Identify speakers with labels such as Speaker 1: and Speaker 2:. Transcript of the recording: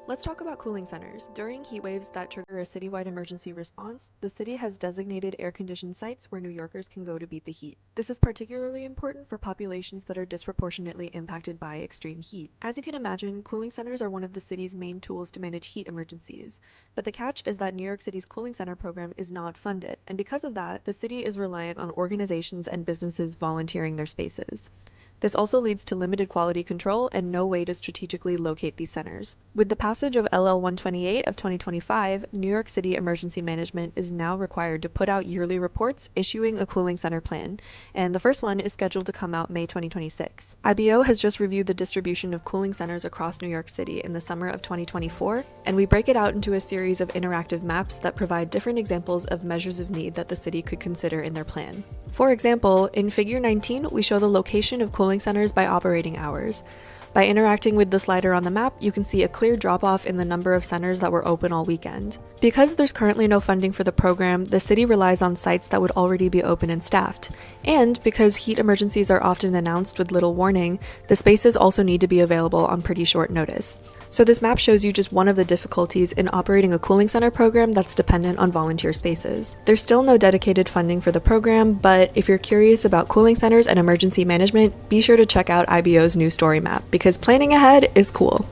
Speaker 1: Let's talk about cooling centers. During heat waves that trigger a citywide emergency response, the city has designated air-conditioned sites where New Yorkers can go to beat the heat. This is particularly important for populations that are disproportionately impacted by extreme heat. As you can imagine, cooling centers are one of the city's main tools to manage heat emergencies. But the catch is that New York City's cooling center program is not funded, and because of that, the city is reliant on organizations and businesses volunteering their spaces. This also leads to limited quality control and no way to strategically locate these centers. With the passage of LL 128 of 2025, New York City Emergency Management is now required to put out yearly reports issuing a cooling center plan, and the first one is scheduled to come out May 2026. IBO has just reviewed the distribution of cooling centers across New York City in the summer of 2024, and we break it out into a series of interactive maps that provide different examples of measures of need that the city could consider in their plan. For example, in Figure 19, we show the location of cooling centers by operating hours. By interacting with the slider on the map, you can see a clear drop-off in the number of centers that were open all weekend. Because there's currently no funding for the program, the city relies on sites that would already be open and staffed. And because heat emergencies are often announced with little warning, the spaces also need to be available on pretty short notice. So this map shows you just one of the difficulties in operating a cooling center program that's dependent on volunteer spaces. There's still no dedicated funding for the program, but if you're curious about cooling centers and emergency management, be sure to check out IBO's new story map, because planning ahead is cool.